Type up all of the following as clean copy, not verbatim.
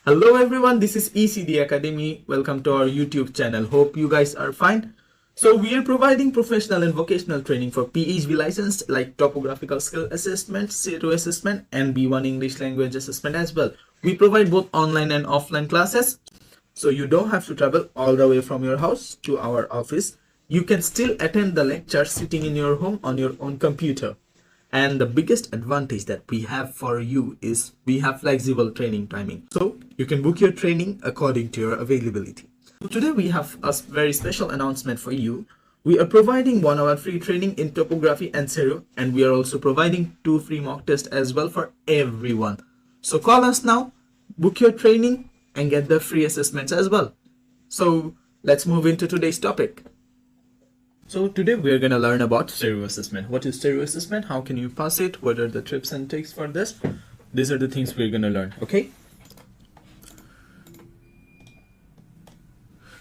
Hello everyone, this is ECD Academy. Welcome to our YouTube channel. Hope you guys are fine. So we are providing professional and vocational training for PHV licensed like Topographical Skill Assessment, SERU Assessment and B1 English Language Assessment as well. We provide both online and offline classes. So you don't have to travel all the way from your house to our office. You can still attend the lecture sitting in your home on your own computer. And the biggest advantage that we have for you is we have flexible training timing. So you can book your training according to your availability. So today we have a very special announcement for you. We are providing 1 hour free training in topography and SERU, and we are also providing 2 free mock tests as well for everyone. So call us now, book your training and get the free assessments as well. So let's move into today's topic. So today we are going to learn about SERU assessment. What is SERU assessment? How can you pass it? What are the tips and tricks for this? These are the things we're going to learn, okay?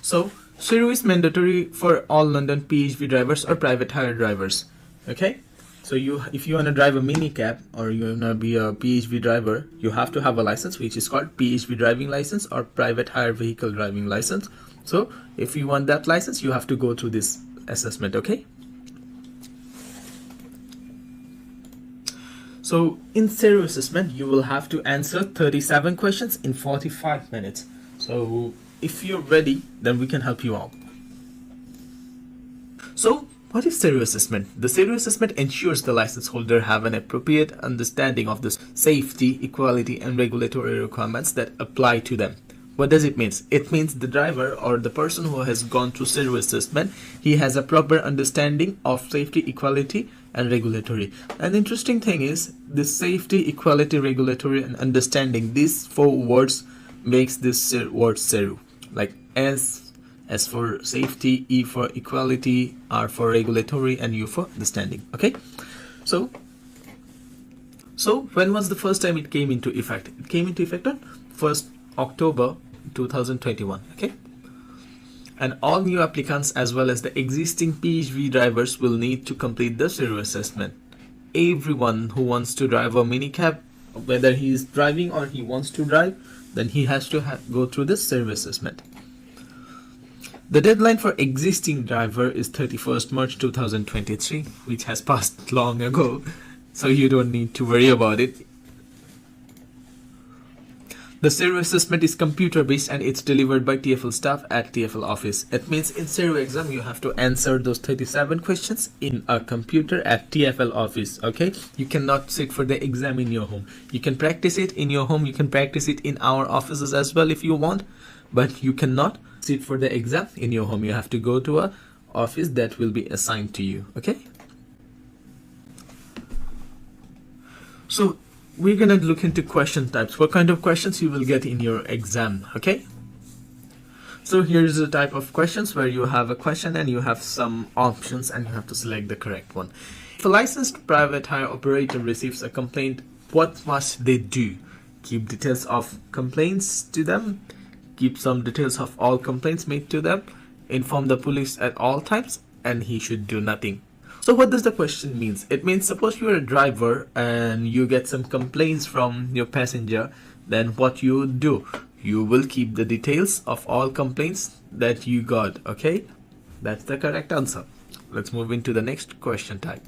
So SERU is mandatory for all London PHV drivers or private hire drivers, okay? So if you want to drive a mini cab or you want to be a PHV driver, you have to have a license which is called PHV driving license or private hire vehicle driving license. So if you want that license, you have to go through this assessment, okay? So in SERU assessment, you will have to answer 37 questions in 45 minutes. So if you're ready, then we can help you out. So what is SERU assessment? The SERU assessment ensures the license holder have an appropriate understanding of the safety, equality and regulatory requirements that apply to them. What does it mean? It means the driver or the person who has gone through SERU assessment, he has a proper understanding of safety, equality and regulatory. And the interesting thing is this safety, equality, regulatory and understanding, these 4 words makes this word SERU. Like S for safety, E for equality, R for regulatory and U for understanding, okay? So when was the first time it came into effect? It came into effect on 1st October 2021, okay? And all new applicants as well as the existing PHV drivers will need to complete the SERU assessment. Everyone who wants to drive a minicab, whether he is driving or he wants to drive, then he has to go through the SERU assessment. The deadline for existing driver is 31st March 2023, which has passed long ago, so you don't need to worry about it. The SERU assessment is computer based and it's delivered by TFL staff at TFL office. It means in SERU exam you have to answer those 37 questions in a computer at TFL office, okay? You cannot sit for the exam in your home. You can practice it in your home, you can practice it in our offices as well if you want, but you cannot sit for the exam in your home. You have to go to a office that will be assigned to you, okay? So we're gonna look into question types. What kind of questions you will get in your exam, okay? So here's the type of questions where you have a question and you have some options and you have to select the correct one. If a licensed private hire operator receives a complaint, what must they do? Keep details of complaints to them, keep some details of all complaints made to them, inform the police at all times, and he should do nothing. So what does the question mean? It means suppose you're a driver and you get some complaints from your passenger, then what you would do? You will keep the details of all complaints that you got, okay? That's the correct answer. Let's move into the next question type.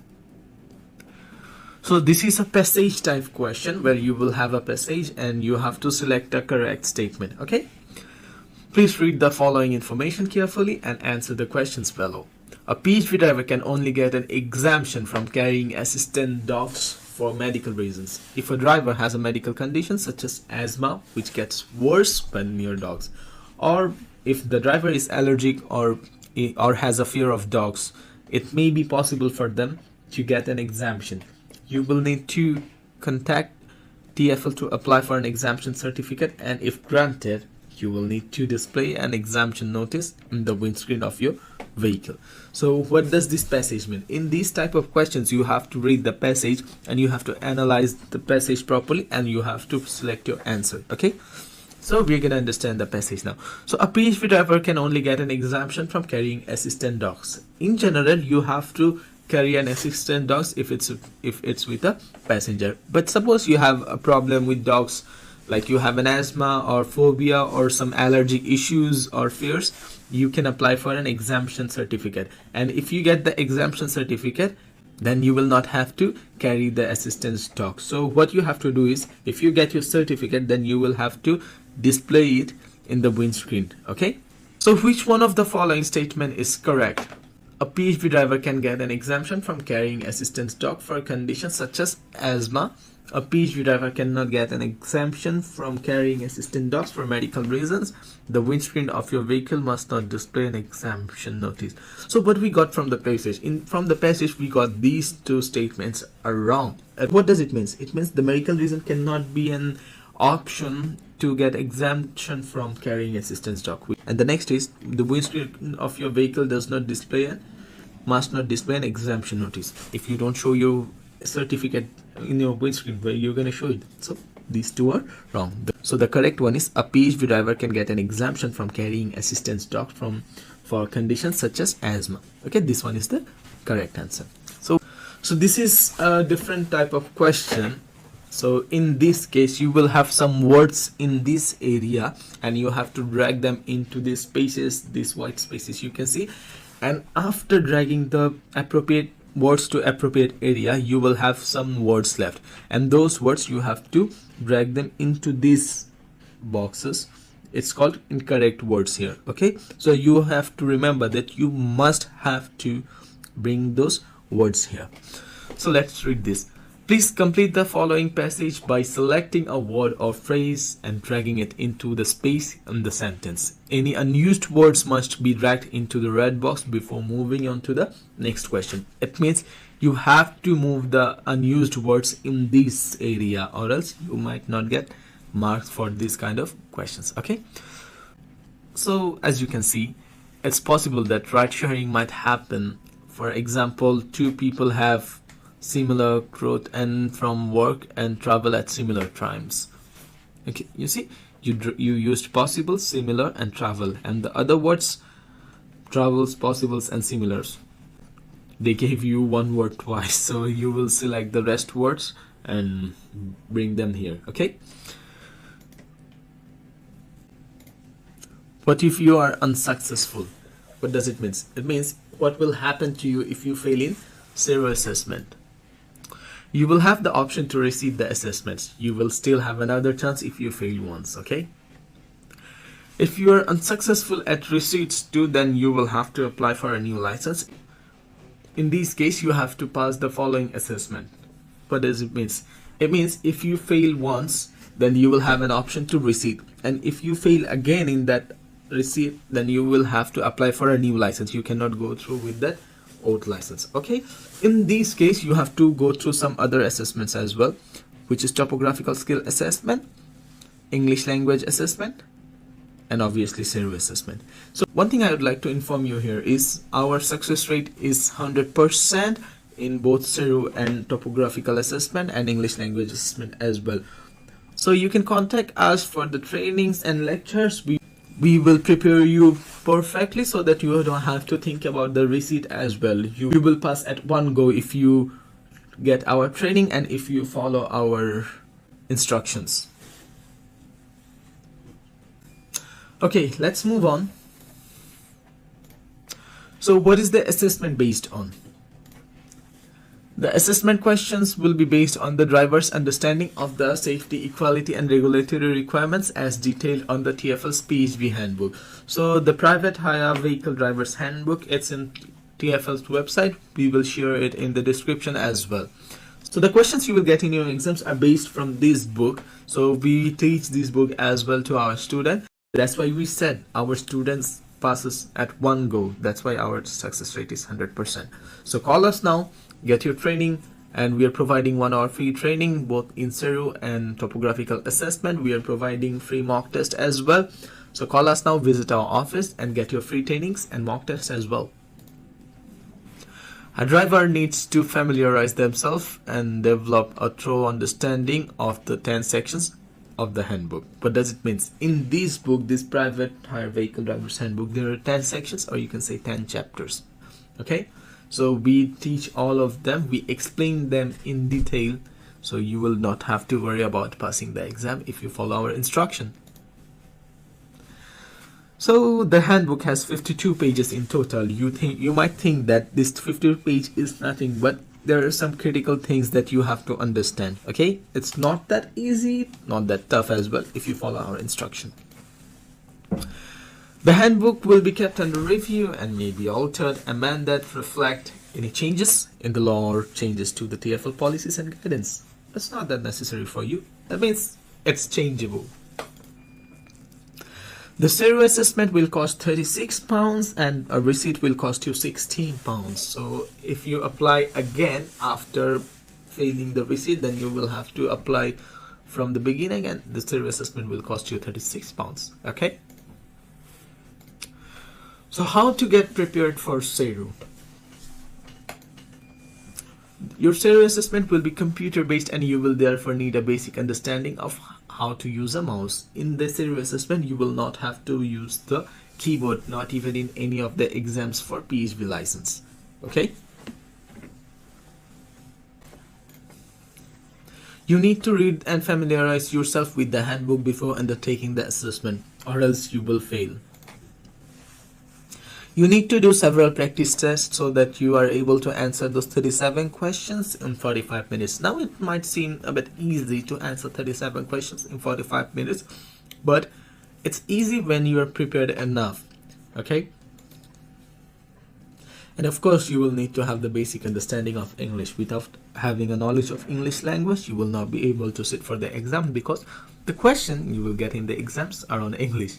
So this is a passage type question where you will have a passage and you have to select a correct statement, okay? Please read the following information carefully and answer the questions below. A PHV driver can only get an exemption from carrying assistant dogs for medical reasons. If a driver has a medical condition such as asthma, which gets worse when near dogs, or if the driver is allergic or has a fear of dogs, it may be possible for them to get an exemption. You will need to contact TFL to apply for an exemption certificate, and if granted, you will need to display an exemption notice in the windscreen of your vehicle. So what does this passage mean? In these type of questions, you have to read the passage and you have to analyze the passage properly and you have to select your answer, okay? So we're gonna understand the passage now. So a PHV driver can only get an exemption from carrying assistant dogs. In general, you have to carry an assistant dogs if it's with a passenger. But suppose you have a problem with dogs like you have an asthma or phobia or some allergic issues or fears, you can apply for an exemption certificate. And if you get the exemption certificate, then you will not have to carry the assistance dog. So what you have to do is, if you get your certificate, then you will have to display it in the windscreen. Okay, so which one of the following statement is correct? A PHV driver can get an exemption from carrying assistance dog for conditions such as asthma. A PHV driver cannot get an exemption from carrying assistant dogs for medical reasons. The windscreen of your vehicle must not display an exemption notice. So what we got from the passage? From the passage we got these two statements are wrong. What does it mean? It means the medical reason cannot be an option to get exemption from carrying assistance dog. And the next is, the windscreen of your vehicle must not display an exemption notice. If you don't show your certificate in your windscreen, where you're going to show it? So these two are wrong. So the correct one is, a PHV driver can get an exemption from carrying assistance dog for conditions such as asthma. Okay, this one is the correct answer. So this is a different type of question. So in this case, you will have some words in this area and you have to drag them into these spaces, these white spaces you can see. And after dragging the appropriate words to appropriate area, you will have some words left, and those words you have to drag them into these boxes. It's called incorrect words here. Okay, so you have to remember that you must have to bring those words here. So let's read this. Please complete the following passage by selecting a word or phrase and dragging it into the space in the sentence. Any unused words must be dragged into the red box before moving on to the next question. It means you have to move the unused words in this area, or else you might not get marks for this kind of questions. Okay, so as you can see, it's possible that ride sharing might happen. For example, two people have similar growth and from work and travel at similar times. Okay, you see, you used possible, similar and travel, and the other words, travels, possibles and similars, they gave you one word twice, so you will select the rest words and bring them here. Okay, what if you are unsuccessful? What does it mean? It means what will happen to you if you fail in SERU assessment. You will have the option to receive the assessments. You will still have another chance if you fail once. Okay, if you are unsuccessful at receipts 2, then you will have to apply for a new license. In this case, you have to pass the following assessment. What does it mean? It means if you fail once, then you will have an option to receipt, and if you fail again in that receipt, then you will have to apply for a new license. You cannot go through with that old license. Okay, in this case you have to go through some other assessments as well, which is topographical skill assessment, English language assessment, and obviously SERU assessment. So one thing I would like to inform you here is our success rate is 100% in both SERU and topographical assessment and English language assessment as well. So you can contact us for the trainings and lectures. We will prepare you perfectly so that you don't have to think about the receipt as well. You will pass at one go if you get our training and if you follow our instructions. Okay, let's move on. So what is the assessment based on? The assessment questions will be based on the driver's understanding of the safety, equality and regulatory requirements as detailed on the TFL's PHV handbook. So the private hire vehicle driver's handbook, it's in TFL's website. We will share it in the description as well. So the questions you will get in your exams are based from this book. So we teach this book as well to our students. That's why we said our students passes at one go. That's why our success rate is 100%. So call us now, get your training, and we are providing 1 hour free training both in SERU and topographical assessment. We are providing free mock test as well. So call us now, visit our office and get your free trainings and mock tests as well. A driver needs to familiarize themselves and develop a thorough understanding of the 10 sections of the handbook. What does it mean? In this book, this private hire vehicle driver's handbook, there are 10 sections, or you can say 10 chapters. Okay, so we teach all of them, we explain them in detail So you will not have to worry about passing the exam if you follow our instruction. So the handbook has 52 pages in total. You might think that this 52 page is nothing, but there are some critical things that you have to understand. Okay, it's not that easy, not that tough as well if you follow our instruction. The handbook will be kept under review and may be altered, amended, reflect any changes in the law or changes to the TFL policies and guidance. It's not that necessary for you. That means it's changeable. The SERU assessment will cost £36 and a receipt will cost you £16. So if you apply again after failing the receipt, then you will have to apply from the beginning and the SERU assessment will cost you £36. Okay? So how to get prepared for SERU? Your SERU assessment will be computer based and you will therefore need a basic understanding of how to use a mouse. In the SERU assessment, you will not have to use the keyboard, not even in any of the exams for PHV license. Okay? You need to read and familiarize yourself with the handbook before undertaking the assessment, or else you will fail. You need to do several practice tests so that you are able to answer those 37 questions in 45 minutes. Now it might seem a bit easy to answer 37 questions in 45 minutes, but it's easy when you are prepared enough. Okay? And of course, you will need to have the basic understanding of English. Without having a knowledge of English language, you will not be able to sit for the exam because the question you will get in the exams are on English.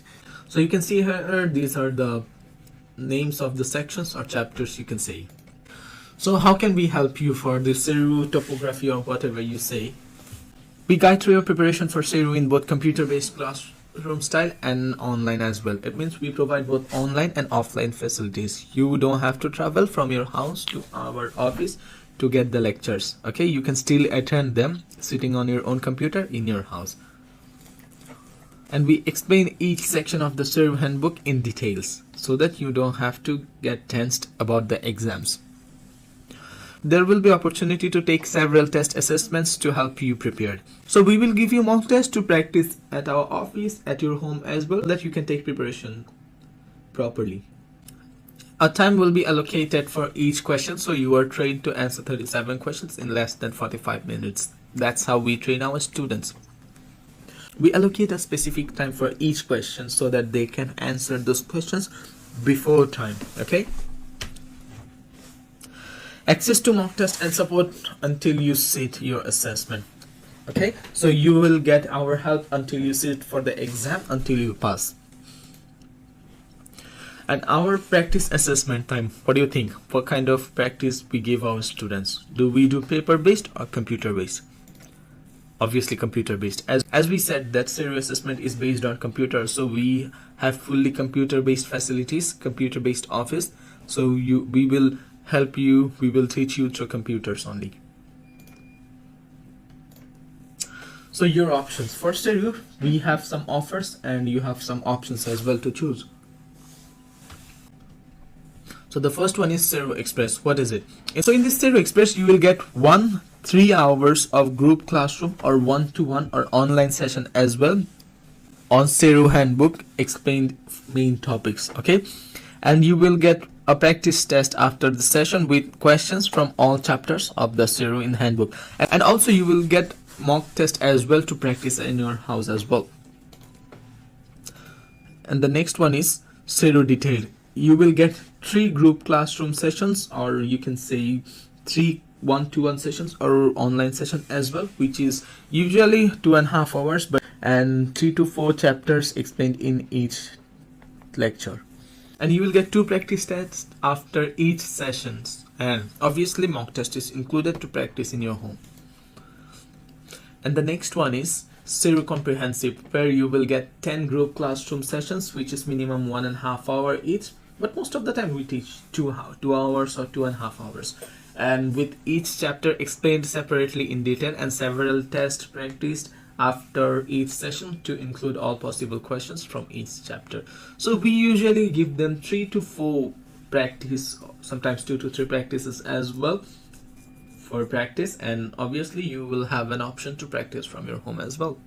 So you can see here, these are the names of the sections or chapters, you can say. So how can we help you for the SERU, topography, or whatever you say? We guide through your preparation for SERU in both computer-based classroom style and online as well. It means we provide both online and offline facilities. You don't have to travel from your house to our office to get the lectures. Okay, you can still attend them sitting on your own computer in your house. And we explain each section of the SERU handbook in details so that you don't have to get tensed about the exams. There will be opportunity to take several test assessments to help you prepare. So we will give you mock tests to practice at our office, at your home as well, so that you can take preparation properly. A time will be allocated for each question, so you are trained to answer 37 questions in less than 45 minutes. That's how we train our students. We allocate a specific time for each question so that they can answer those questions before time. Okay? Access to mock test and support until you sit your assessment. Okay? So you will get our help until you sit for the exam, until you pass. And our practice assessment time, what do you think? What kind of practice we give our students? Do we do paper-based or computer-based? Obviously computer-based. As we said, that SERU assessment is based on computer, so we have fully computer-based facilities, computer-based office. So we will help you, we will teach you through computers only. So your options for SERU, we have some offers and you have some options as well to choose. So the first one is SERU Express. What is it? So in this SERU Express, you will get 3 hours of group classroom or one-to-one or online session as well on SERU handbook explained main topics. Okay, and you will get a practice test after the session with questions from all chapters of the SERU in handbook, and also you will get mock test as well to practice in your house as well. And the next one is SERU Detailed. You will get 3 group classroom sessions, or you can say 3 one-to-one sessions or online session as well, which is usually 2.5 hours, and 3 to 4 chapters explained in each lecture. And you will get 2 practice tests after each sessions, and obviously mock test is included to practice in your home. And the next one is SERU Comprehensive, where you will get 10 group classroom sessions, which is minimum 1.5 hour each, but most of the time we teach 2 hours or 2.5 hours, and with each chapter explained separately in detail and several tests practiced after each session to include all possible questions from each chapter. So we usually give them 3 to 4 practice, sometimes 2 to 3 practices as well for practice, and obviously you will have an option to practice from your home as well.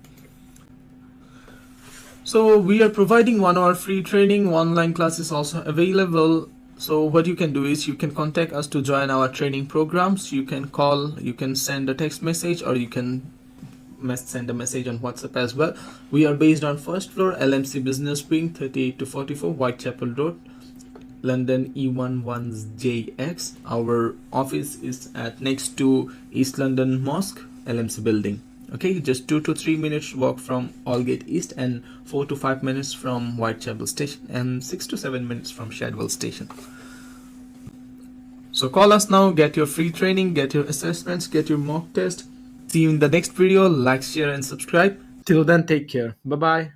So we are providing 1 hour free training. Online class is also available. So what you can do is you can contact us to join our training programs. You can call, you can send a text message, or you can send a message on WhatsApp as well. We are based on first floor, LMC Business Wing, 38 to 44 Whitechapel Road, London E11JX. Our office is at next to East London Mosque, LMC building. Okay, just 2 to 3 minutes walk from Aldgate East, and 4 to 5 minutes from Whitechapel station, and 6 to 7 minutes from Shadwell station. So call us now, get your free training, get your assessments, get your mock test. See you in the next video. Like, share and subscribe. Till then, take care. Bye bye.